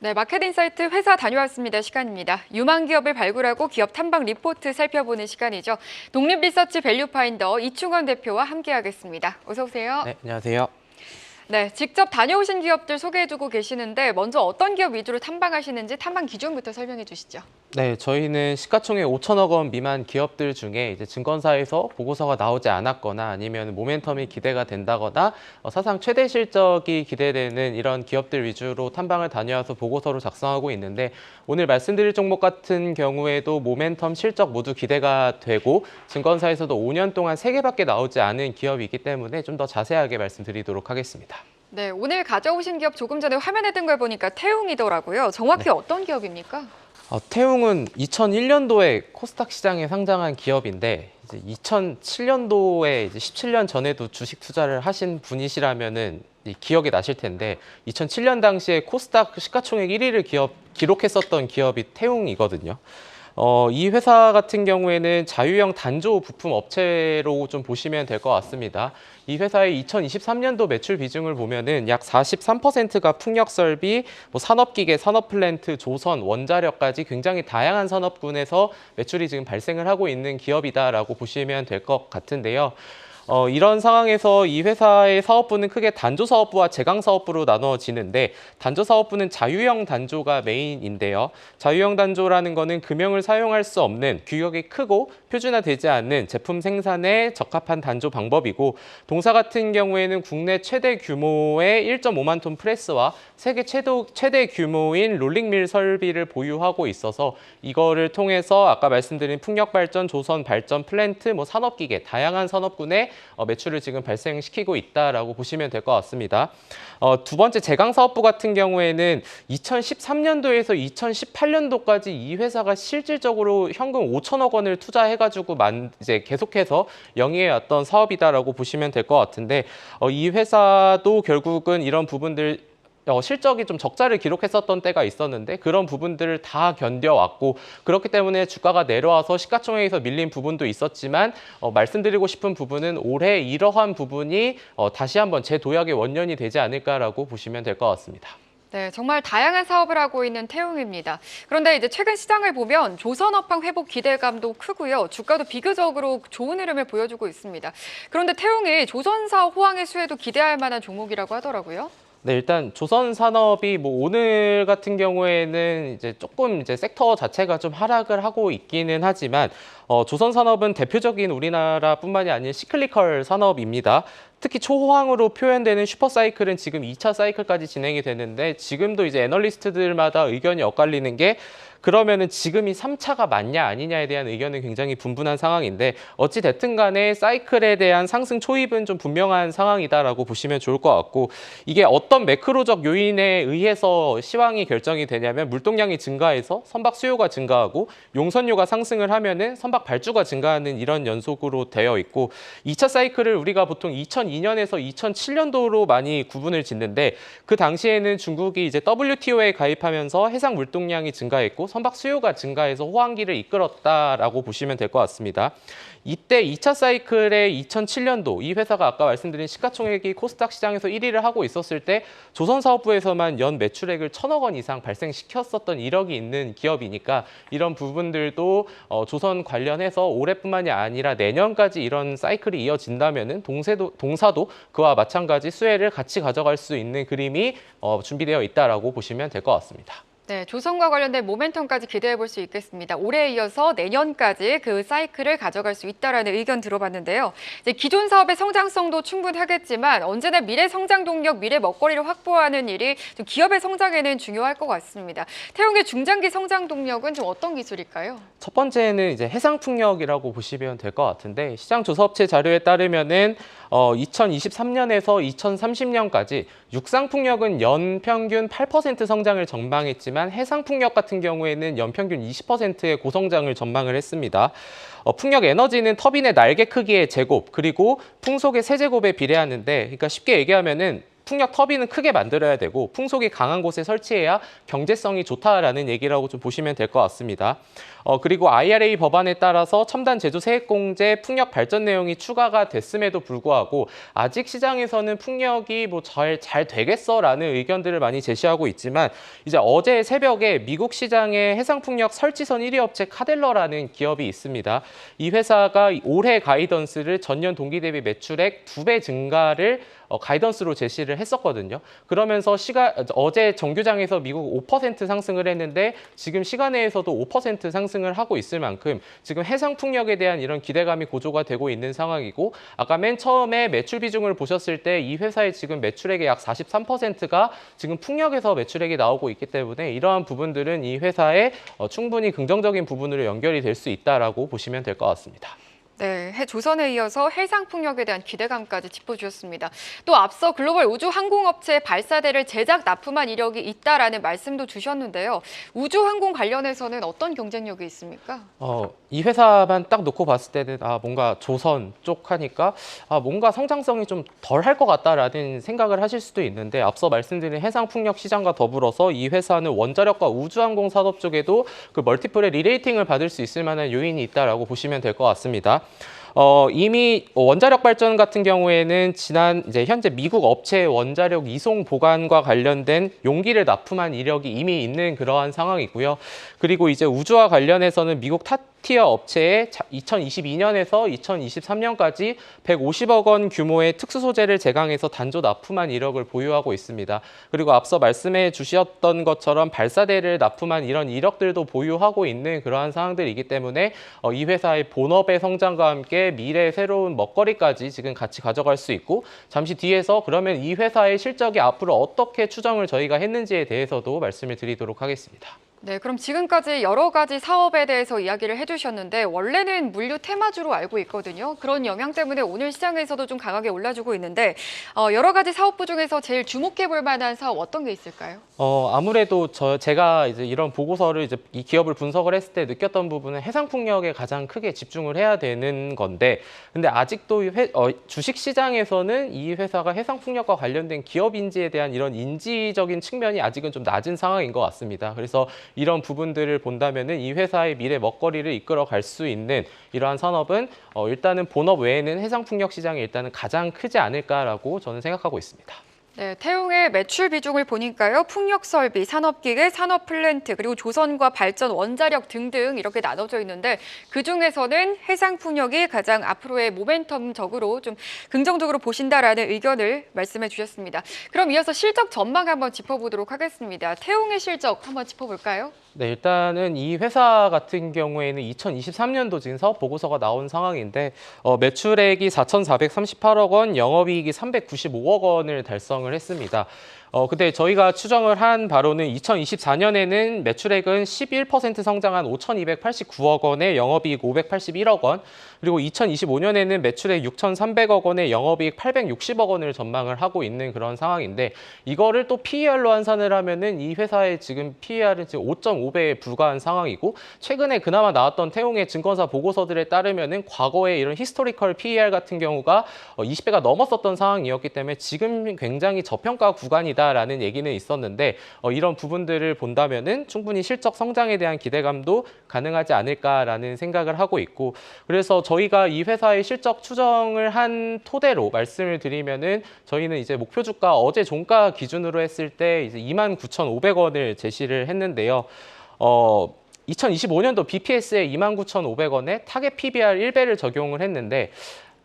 네, 마켓인사이트 회사 다녀왔습니다. 시간입니다. 유망 기업을 발굴하고 기업 탐방 리포트 살펴보는 시간이죠. 독립리서치 밸류파인더 이충원 대표와 함께하겠습니다. 어서 오세요. 네, 안녕하세요. 네, 직접 다녀오신 기업들 소개해주고 계시는데 먼저 어떤 기업 위주로 탐방하시는지 탐방 기준부터 설명해 주시죠. 네, 저희는 시가총액 5천억 원 미만 기업들 중에 이제 증권사에서 보고서가 나오지 않았거나 아니면 모멘텀이 기대가 된다거나 사상 최대 실적이 기대되는 이런 기업들 위주로 탐방을 다녀와서 보고서로 작성하고 있는데 오늘 말씀드릴 종목 같은 경우에도 모멘텀 실적 모두 기대가 되고 증권사에서도 5년 동안 3개밖에 나오지 않은 기업이기 때문에 좀 더 자세하게 말씀드리도록 하겠습니다. 네, 오늘 가져오신 기업 조금 전에 화면에 뜬 걸 보니까 태웅이더라고요. 정확히 어떤 기업입니까? 태웅은 2001년도에 코스닥 시장에 상장한 기업인데 이제 2007년도에 이제 17년 전에도 주식 투자를 하신 분이시라면은 기억이 나실 텐데 2007년 당시에 코스닥 시가총액 1위를 기록했었던 기업이 태웅이거든요. 이 회사 같은 경우에는 자유형 단조 부품 업체로 좀 보시면 될 것 같습니다. 이 회사의 2023년도 매출 비중을 보면은 약 43%가 풍력 설비, 산업기계, 산업플랜트, 조선, 원자력까지 굉장히 다양한 산업군에서 매출이 지금 발생을 하고 있는 기업이다라고 보시면 될 것 같은데요. 이런 상황에서 이 회사의 사업부는 크게 단조 사업부와 제강 사업부로 나눠지는데 단조 사업부는 자유형 단조가 메인인데요. 자유형 단조라는 거는 금형을 사용할 수 없는 규격이 크고 표준화되지 않는 제품 생산에 적합한 단조 방법이고 동사 같은 경우에는 국내 최대 규모의 1.5만 톤 프레스와 세계 최대 규모인 롤링밀 설비를 보유하고 있어서 이거를 통해서 아까 말씀드린 풍력발전, 조선 발전, 플랜트, 산업기계 다양한 산업군에 매출을 지금 발생시키고 있다라고 보시면 될 것 같습니다. 두 번째 제강사업부 같은 경우에는 2013년도에서 2018년도까지 이 회사가 실질적으로 현금 5천억 원을 투자해가지고 이제 계속해서 영위해왔던 사업이다라고 보시면 될 것 같은데 이 회사도 결국은 이런 부분들 실적이 좀 적자를 기록했었던 때가 있었는데 그런 부분들을 다 견뎌왔고 그렇기 때문에 주가가 내려와서 시가총액에서 밀린 부분도 있었지만 말씀드리고 싶은 부분은 올해 이러한 부분이 다시 한번 재도약의 원년이 되지 않을까라고 보시면 될 것 같습니다. 네, 정말 다양한 사업을 하고 있는 태웅입니다. 그런데 이제 최근 시장을 보면 조선업황 회복 기대감도 크고요. 주가도 비교적으로 좋은 흐름을 보여주고 있습니다. 그런데 태웅이 조선사 호황의 수혜도 기대할 만한 종목이라고 하더라고요. 네, 일단 조선 산업이 오늘 같은 경우에는 이제 조금 이제 섹터 자체가 좀 하락을 하고 있기는 하지만 조선 산업은 대표적인 우리나라뿐만이 아닌 시클리컬 산업입니다. 특히 초호황으로 표현되는 슈퍼사이클은 지금 2차 사이클까지 진행이 되는데 지금도 이제 애널리스트들마다 의견이 엇갈리는 게 그러면은 지금이 3차가 맞냐 아니냐에 대한 의견은 굉장히 분분한 상황인데 어찌 됐든 간에 사이클에 대한 상승 초입은 좀 분명한 상황이다라고 보시면 좋을 것 같고 이게 어떤 매크로적 요인에 의해서 시황이 결정이 되냐면 물동량이 증가해서 선박 수요가 증가하고 용선료가 상승을 하면은 선박 발주가 증가하는 이런 연속으로 되어 있고 2차 사이클을 우리가 보통 2002년에서 2007년도로 많이 구분을 짓는데 그 당시에는 중국이 이제 WTO에 가입하면서 해상 물동량이 증가했고 선박 수요가 증가해서 호황기를 이끌었다라고 보시면 될 것 같습니다. 이때 2차 사이클의 2007년도 이 회사가 아까 말씀드린 시가총액이 코스닥 시장에서 1위를 하고 있었을 때 조선사업부에서만 연 매출액을 1,000억 원 이상 발생시켰었던 이력이 있는 기업이니까 이런 부분들도 조선 관련해서 올해뿐만이 아니라 내년까지 이런 사이클이 이어진다면은 동사도 그와 마찬가지 수혜를 같이 가져갈 수 있는 그림이 준비되어 있다라고 보시면 될 것 같습니다. 네, 조선과 관련된 모멘텀까지 기대해 볼 수 있겠습니다. 올해에 이어서 내년까지 그 사이클을 가져갈 수 있다라는 의견 들어봤는데요. 이제 기존 사업의 성장성도 충분하겠지만 언제나 미래 성장 동력, 미래 먹거리를 확보하는 일이 좀 기업의 성장에는 중요할 것 같습니다. 태웅의 중장기 성장 동력은 좀 어떤 기술일까요? 첫 번째는 이제 해상풍력이라고 보시면 될 것 같은데 시장 조사업체 자료에 따르면은 2023년에서 2030년까지 육상풍력은 연평균 8% 성장을 전망했지만 해상풍력 같은 경우에는 연평균 20%의 고성장을 전망을 했습니다. 풍력 에너지는 터빈의 날개 크기의 제곱 그리고 풍속의 세제곱에 비례하는데 그러니까 쉽게 얘기하면은 풍력 터빈은 크게 만들어야 되고 풍속이 강한 곳에 설치해야 경제성이 좋다라는 얘기라고 좀 보시면 될 것 같습니다. 그리고 IRA 법안에 따라서 첨단 제조 세액공제 풍력 발전 내용이 추가가 됐음에도 불구하고 아직 시장에서는 풍력이 뭐 잘 되겠어라는 의견들을 많이 제시하고 있지만 이제 어제 새벽에 미국 시장에 해상풍력 설치선 1위 업체 카델러라는 기업이 있습니다. 이 회사가 올해 가이던스를 전년 동기 대비 매출액 2배 증가를 가이던스로 제시를 했었거든요. 그러면서 어제 정규장에서 미국 5% 상승을 했는데 지금 시간외에서도 5% 상승을 하고 있을 만큼 지금 해상 풍력에 대한 이런 기대감이 고조가 되고 있는 상황이고 아까 맨 처음에 매출 비중을 보셨을 때 이 회사의 지금 매출액의 약 43%가 지금 풍력에서 매출액이 나오고 있기 때문에 이러한 부분들은 이 회사에 충분히 긍정적인 부분으로 연결이 될 수 있다라고 보시면 될 것 같습니다. 네, 조선에 이어서 해상 풍력에 대한 기대감까지 짚어주셨습니다. 또 앞서 글로벌 우주 항공업체 발사대를 제작 납품한 이력이 있다라는 말씀도 주셨는데요. 우주 항공 관련해서는 어떤 경쟁력이 있습니까? 이 회사만 딱 놓고 봤을 때는 뭔가 조선 쪽 하니까 뭔가 성장성이 좀 덜 할 것 같다라는 생각을 하실 수도 있는데 앞서 말씀드린 해상 풍력 시장과 더불어서 이 회사는 원자력과 우주항공 산업 쪽에도 그 멀티플의 리레이팅을 받을 수 있을 만한 요인이 있다라고 보시면 될 것 같습니다. 이미 원자력 발전 같은 경우에는 현재 미국 업체의 원자력 이송 보관과 관련된 용기를 납품한 이력이 이미 있는 그러한 상황이고요. 그리고 이제 우주와 관련해서는 미국 탑티어 업체에 2022년에서 2023년까지 150억 원 규모의 특수 소재를 제강해서 단조 납품한 이력을 보유하고 있습니다. 그리고 앞서 말씀해 주셨던 것처럼 발사대를 납품한 이런 이력들도 보유하고 있는 그러한 상황들이기 때문에 이 회사의 본업의 성장과 함께 미래의 새로운 먹거리까지 지금 같이 가져갈 수 있고 잠시 뒤에서 그러면 이 회사의 실적이 앞으로 어떻게 추정을 저희가 했는지에 대해서도 말씀을 드리도록 하겠습니다. 네, 그럼 지금까지 여러 가지 사업에 대해서 이야기를 해주셨는데 원래는 물류 테마주로 알고 있거든요. 그런 영향 때문에 오늘 시장에서도 좀 강하게 올라주고 있는데 여러 가지 사업부 중에서 제일 주목해 볼 만한 사업 어떤 게 있을까요? 아무래도 제가 이제 이런 보고서를 이제 이 기업을 분석을 했을 때 느꼈던 부분은 해상 풍력에 가장 크게 집중을 해야 되는 건데 근데 아직도 주식 시장에서는 이 회사가 해상 풍력과 관련된 기업인지에 대한 이런 인지적인 측면이 아직은 좀 낮은 상황인 것 같습니다. 그래서 이런 부분들을 본다면은 이 회사의 미래 먹거리를 이끌어 갈 수 있는 이러한 산업은 일단은 본업 외에는 해상 풍력 시장이 일단은 가장 크지 않을까라고 저는 생각하고 있습니다. 네, 태웅의 매출 비중을 보니까요. 풍력설비, 산업기계, 산업플랜트, 그리고 조선과 발전, 원자력 등등 이렇게 나눠져 있는데 그중에서는 해상풍력이 가장 앞으로의 모멘텀적으로 좀 긍정적으로 보신다라는 의견을 말씀해 주셨습니다. 그럼 이어서 실적 전망 한번 짚어보도록 하겠습니다. 태웅의 실적 한번 짚어볼까요? 네, 일단은 이 회사 같은 경우에는 2023년도 지금 사업 보고서가 나온 상황인데 매출액이 4,438억 원, 영업이익이 395억 원을 달성을 했습니다. 근데 저희가 추정을 한 바로는 2024년에는 매출액은 11% 성장한 5,289억 원에 영업이익 581억 원, 그리고 2025년에는 매출액 6,300억 원에 영업이익 860억 원을 전망을 하고 있는 그런 상황인데 이거를 또 PER로 환산을 하면은 이 회사의 지금 PER은 지금 5.5배에 불과한 상황이고 최근에 그나마 나왔던 태웅의 증권사 보고서들에 따르면은 과거에 이런 히스토리컬 PER 같은 경우가 20배가 넘었었던 상황이었기 때문에 지금 굉장히 저평가 구간이다. 라는 얘기는 있었는데 이런 부분들을 본다면은 충분히 실적 성장에 대한 기대감도 가능하지 않을까라는 생각을 하고 있고 그래서 저희가 이 회사의 실적 추정을 한 토대로 말씀을 드리면은 저희는 이제 목표 주가 어제 종가 기준으로 했을 때 이제 29,500원을 제시를 했는데요. 2025년도 BPS에 29,500원에 타겟 PBR 1배를 적용을 했는데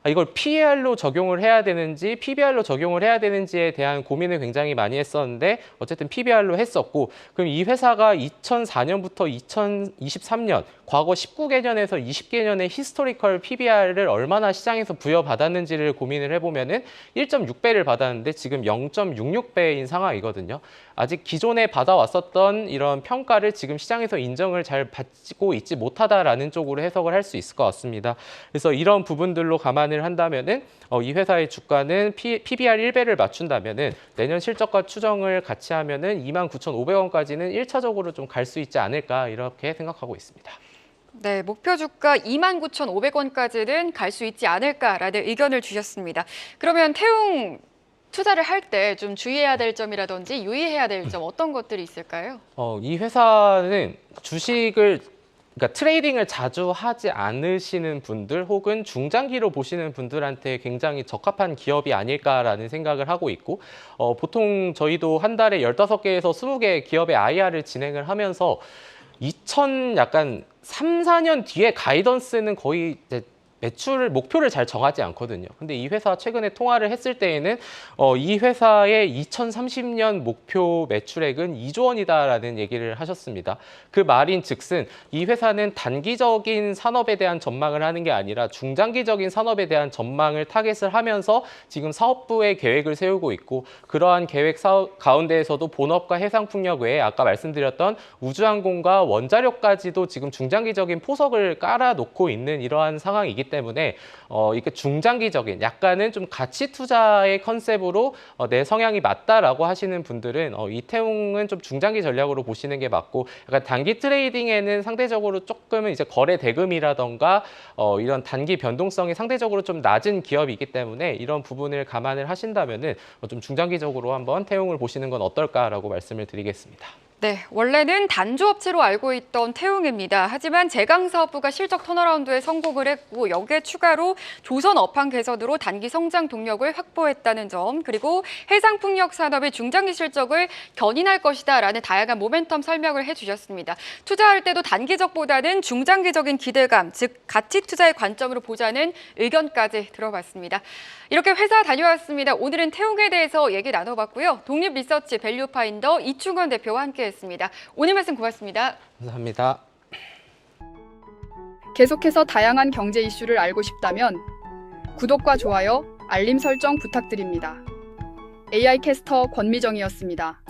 이걸 PER로 적용을 해야 되는지 PBR로 적용을 해야 되는지에 대한 고민을 굉장히 많이 했었는데 어쨌든 PBR로 했었고 그럼 이 회사가 2004년부터 2023년 과거 19개년에서 20개년의 히스토리컬 PBR을 얼마나 시장에서 부여받았는지를 고민을 해보면은 1.6배를 받았는데 지금 0.66배인 상황이거든요. 아직 기존에 받아왔었던 이런 평가를 지금 시장에서 인정을 잘 받고 있지 못하다라는 쪽으로 해석을 할 수 있을 것 같습니다. 그래서 이런 부분들로 감안을 한다면은 이 회사의 주가는 PBR 1배를 맞춘다면은 내년 실적과 추정을 같이 하면은 29,500원까지는 1차적으로 좀 갈 수 있지 않을까 이렇게 생각하고 있습니다. 네, 목표 주가 29,500원까지는 갈 수 있지 않을까라는 의견을 주셨습니다. 그러면 태웅 투자를 할 때 좀 주의해야 될 점이라든지 유의해야 될 점 어떤 것들이 있을까요? 이 회사는 주식을 그러니까 트레이딩을 자주 하지 않으시는 분들 혹은 중장기로 보시는 분들한테 굉장히 적합한 기업이 아닐까라는 생각을 하고 있고 보통 저희도 한 달에 15개에서 20개 기업의 IR을 진행을 하면서 3, 4년 뒤에 가이던스는 거의 이제 목표를 잘 정하지 않거든요. 근데 이 회사 최근에 통화를 했을 때에는 이 회사의 2030년 목표 매출액은 2조 원이다라는 얘기를 하셨습니다. 그 말인 즉슨 이 회사는 단기적인 산업에 대한 전망을 하는 게 아니라 중장기적인 산업에 대한 전망을 타겟을 하면서 지금 사업부의 계획을 세우고 있고 그러한 계획 가운데에서도 본업과 해상풍력 외에 아까 말씀드렸던 우주항공과 원자력까지도 지금 중장기적인 포석을 깔아놓고 있는 이러한 상황이기 때문에 이게 중장기적인 약간은 좀 가치 투자의 컨셉으로 내 성향이 맞다라고 하시는 분들은 이태웅은 좀 중장기 전략으로 보시는 게 맞고 약간 단기 트레이딩에는 상대적으로 조금은 이제 거래 대금이라던가 이런 단기 변동성이 상대적으로 좀 낮은 기업이기 때문에 이런 부분을 감안을 하신다면은 좀 중장기적으로 한번 태웅을 보시는 건 어떨까라고 말씀을 드리겠습니다. 네, 원래는 단조업체로 알고 있던 태웅입니다. 하지만 제강사업부가 실적 턴어라운드에 성공을 했고 여기에 추가로 조선업황 개선으로 단기 성장 동력을 확보했다는 점 그리고 해상풍력 산업의 중장기 실적을 견인할 것이다라는 다양한 모멘텀 설명을 해주셨습니다. 투자할 때도 단기적보다는 중장기적인 기대감, 즉 가치 투자의 관점으로 보자는 의견까지 들어봤습니다. 이렇게 회사 다녀왔습니다. 오늘은 태웅에 대해서 얘기 나눠봤고요. 독립리서치 밸류파인더 이충원 대표와 함께했습니다. 오늘 말씀 고맙습니다. 감사합니다. 계속해서 다양한 경제 이슈를 알고 싶다면 구독과 좋아요, 알림 설정 부탁드립니다. AI 캐스터 권미정이었습니다.